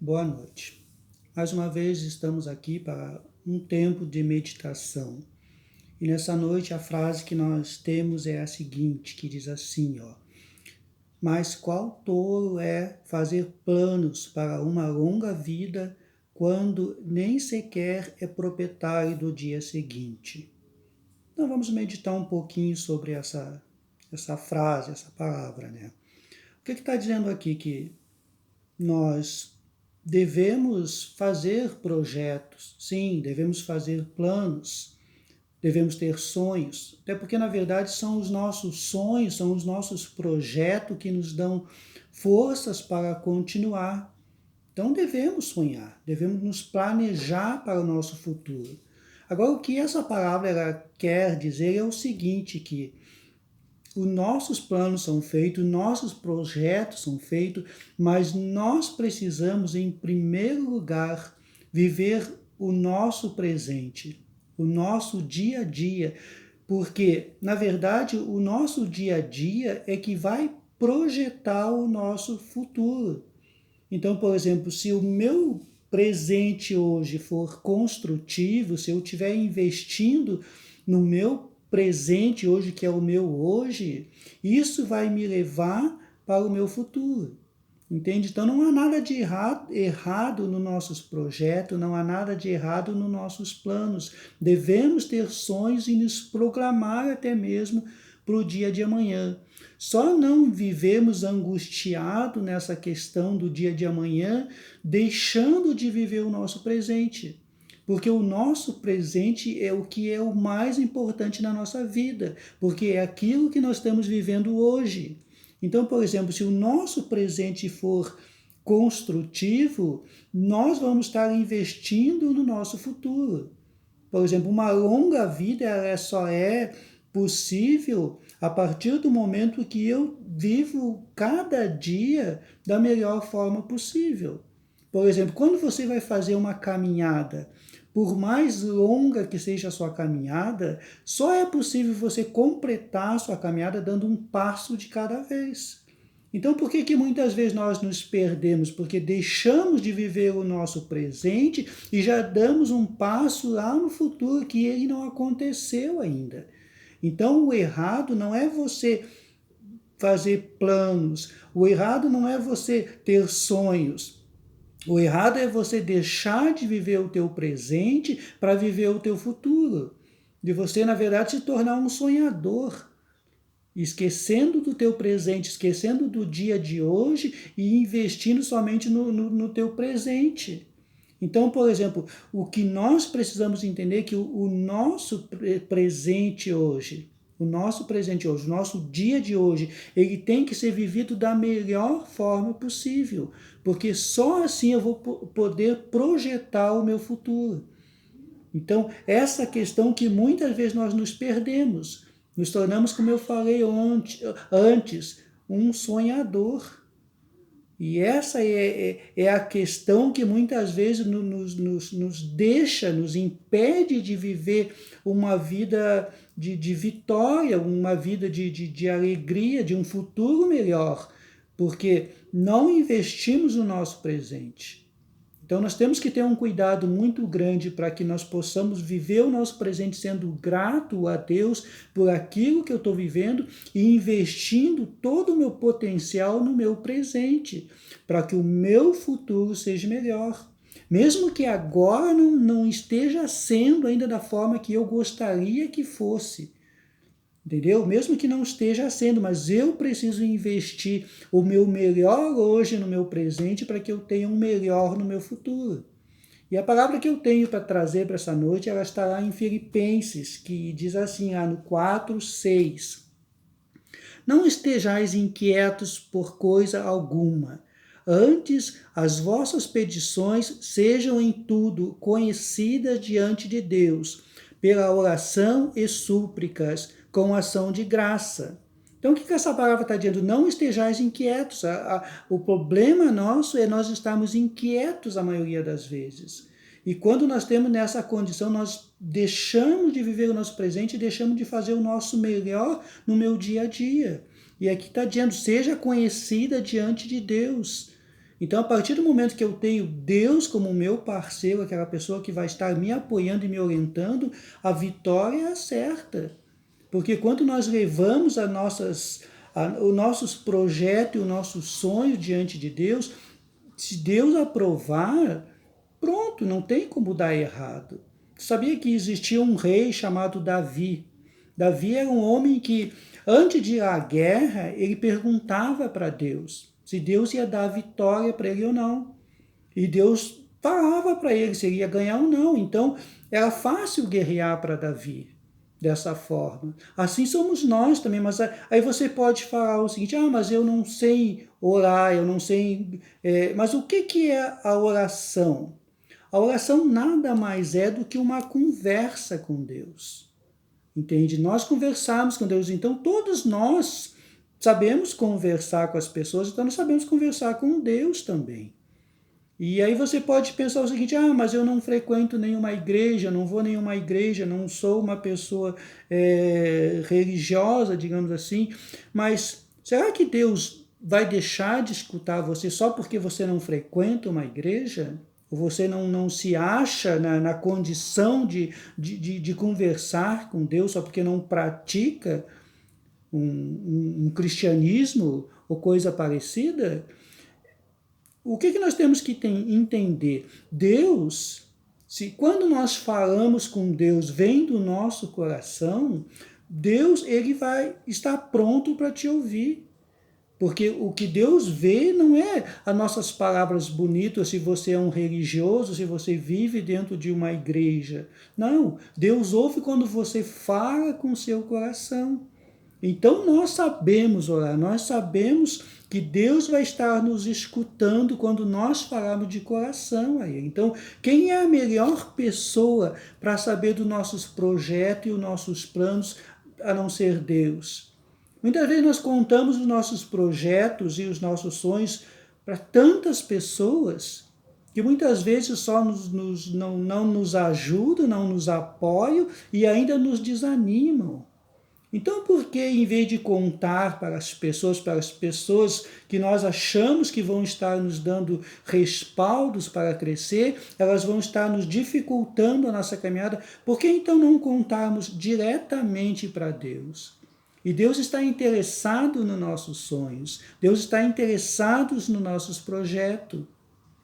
Boa noite. Mais uma vez estamos aqui para um tempo de meditação. E nessa noite a frase que nós temos é a seguinte, que diz assim, ó: Mas qual tolo é fazer planos para uma longa vida quando nem sequer é proprietário do dia seguinte? Então vamos meditar um pouquinho sobre essa frase, essa palavra, né? O que está dizendo aqui? Que nós devemos fazer projetos, sim, devemos fazer planos, devemos ter sonhos, até porque na verdade são os nossos sonhos, são os nossos projetos que nos dão forças para continuar. Então devemos sonhar, devemos nos planejar para o nosso futuro. Agora, o que essa palavra ela quer dizer é o seguinte, que os nossos planos são feitos, nossos projetos são feitos, mas nós precisamos, em primeiro lugar, viver o nosso presente, o nosso dia a dia, porque, na verdade, o nosso dia a dia é que vai projetar o nosso futuro. Então, por exemplo, se o meu presente hoje for construtivo, se eu estiver investindo no meu presente hoje, que é o meu hoje, isso vai me levar para o meu futuro. Entende? Então não há nada de errado nos nossos projetos, não há nada de errado nos nossos planos. Devemos ter sonhos e nos programar até mesmo para o dia de amanhã. Só não vivemos angustiado nessa questão do dia de amanhã, deixando de viver o nosso presente. Porque o nosso presente é o que é o mais importante na nossa vida, porque é aquilo que nós estamos vivendo hoje. Então, por exemplo, se o nosso presente for construtivo, nós vamos estar investindo no nosso futuro. Por exemplo, uma longa vida ela só é possível a partir do momento que eu vivo cada dia da melhor forma possível. Por exemplo, quando você vai fazer uma caminhada, por mais longa que seja a sua caminhada, só é possível você completar a sua caminhada dando um passo de cada vez. Então, por que muitas vezes nós nos perdemos? Porque deixamos de viver o nosso presente e já damos um passo lá no futuro que ele não aconteceu ainda. Então, o errado não é você fazer planos, o errado não é você ter sonhos. O errado é você deixar de viver o teu presente para viver o teu futuro. De você, na verdade, se tornar um sonhador, esquecendo do teu presente, esquecendo do dia de hoje e investindo somente no teu presente. Então, por exemplo, o que nós precisamos entender é que o nosso presente hoje, o nosso dia de hoje, ele tem que ser vivido da melhor forma possível, porque só assim eu vou poder projetar o meu futuro. Então, essa questão que muitas vezes nós nos perdemos, nos tornamos, como eu falei antes, um sonhador. E essa é a questão que muitas vezes nos deixa, nos impede de viver uma vida de vitória, uma vida de alegria, de um futuro melhor, porque não investimos no nosso presente. Então nós temos que ter um cuidado muito grande para que nós possamos viver o nosso presente sendo grato a Deus por aquilo que eu estou vivendo e investindo todo o meu potencial no meu presente, para que o meu futuro seja melhor. Mesmo que agora não esteja sendo ainda da forma que eu gostaria que fosse. Entendeu? Mesmo que não esteja sendo, mas eu preciso investir o meu melhor hoje no meu presente para que eu tenha um melhor no meu futuro. E a palavra que eu tenho para trazer para essa noite, ela está lá em Filipenses, que diz assim, lá no 4:6. Não estejais inquietos por coisa alguma. Antes, as vossas petições sejam em tudo conhecidas diante de Deus, pela oração e súplicas, com ação de graça. Então, o que essa palavra está dizendo? Não estejais inquietos. O problema nosso é nós estarmos inquietos a maioria das vezes. E quando nós temos nessa condição, nós deixamos de viver o nosso presente e deixamos de fazer o nosso melhor no meu dia a dia. E aqui está dizendo, seja conhecida diante de Deus. Então, a partir do momento que eu tenho Deus como meu parceiro, aquela pessoa que vai estar me apoiando e me orientando, a vitória é certa. Porque quando nós levamos os nossos projetos e o nosso sonho diante de Deus, se Deus aprovar, pronto, não tem como dar errado. Sabia que existia um rei chamado Davi? Davi era um homem que, antes de ir à guerra, ele perguntava para Deus se Deus ia dar a vitória para ele ou não. E Deus falava para ele se ele ia ganhar ou não. Então, era fácil guerrear para Davi dessa forma. Assim somos nós também, mas aí você pode falar o seguinte, mas eu não sei orar, eu não sei... mas o que é a oração? A oração nada mais é do que uma conversa com Deus. Entende? Nós conversamos com Deus, então todos nós sabemos conversar com as pessoas, então nós sabemos conversar com Deus também. E aí você pode pensar o seguinte, mas eu não frequento nenhuma igreja, não vou a nenhuma igreja, não sou uma pessoa religiosa, digamos assim, mas será que Deus vai deixar de escutar você só porque você não frequenta uma igreja? Ou você não se acha na condição de conversar com Deus só porque não pratica um cristianismo ou coisa parecida? O que nós temos que entender? Deus, quando nós falamos com Deus, vem do nosso coração, Deus ele vai estar pronto para te ouvir. Porque o que Deus vê não é as nossas palavras bonitas, se você é um religioso, se você vive dentro de uma igreja. Não, Deus ouve quando você fala com o seu coração. Então nós sabemos orar, nós sabemos que Deus vai estar nos escutando quando nós falarmos de coração a Ele. Então, quem é a melhor pessoa para saber dos nossos projetos e os nossos planos, a não ser Deus? Muitas vezes nós contamos os nossos projetos e os nossos sonhos para tantas pessoas que muitas vezes só não nos ajudam, não nos apoiam e ainda nos desanimam. Então, por que em vez de contar para as pessoas que nós achamos que vão estar nos dando respaldos para crescer, elas vão estar nos dificultando a nossa caminhada, por que então não contarmos diretamente para Deus? E Deus está interessado nos nossos sonhos, Deus está interessado nos nossos projetos.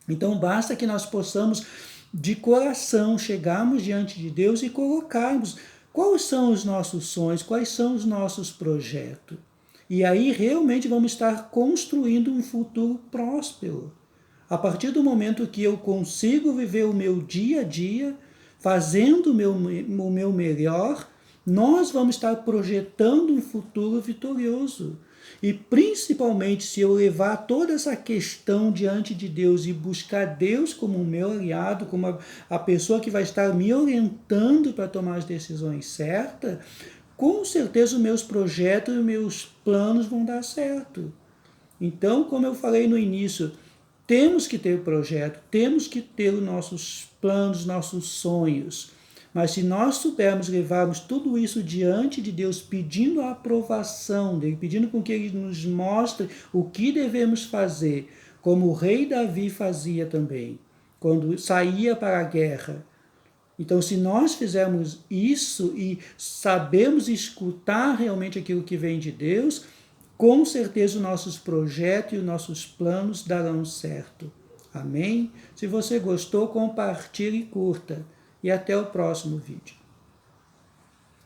Então basta que nós possamos, de coração, chegarmos diante de Deus e colocarmos quais são os nossos sonhos, quais são os nossos projetos. E aí realmente vamos estar construindo um futuro próspero. A partir do momento que eu consigo viver o meu dia a dia, fazendo o meu melhor, nós vamos estar projetando um futuro vitorioso. E principalmente se eu levar toda essa questão diante de Deus e buscar Deus como o meu aliado, como a pessoa que vai estar me orientando para tomar as decisões certas, com certeza os meus projetos e os meus planos vão dar certo. Então, como eu falei no início, temos que ter projeto, temos que ter os nossos planos, nossos sonhos. Mas se nós soubermos levarmos tudo isso diante de Deus, pedindo a aprovação dele, pedindo com que ele nos mostre o que devemos fazer, como o rei Davi fazia também, quando saía para a guerra. Então, se nós fizermos isso e sabemos escutar realmente aquilo que vem de Deus, com certeza os nossos projetos e os nossos planos darão certo. Amém? Se você gostou, compartilhe e curta. E até o próximo vídeo.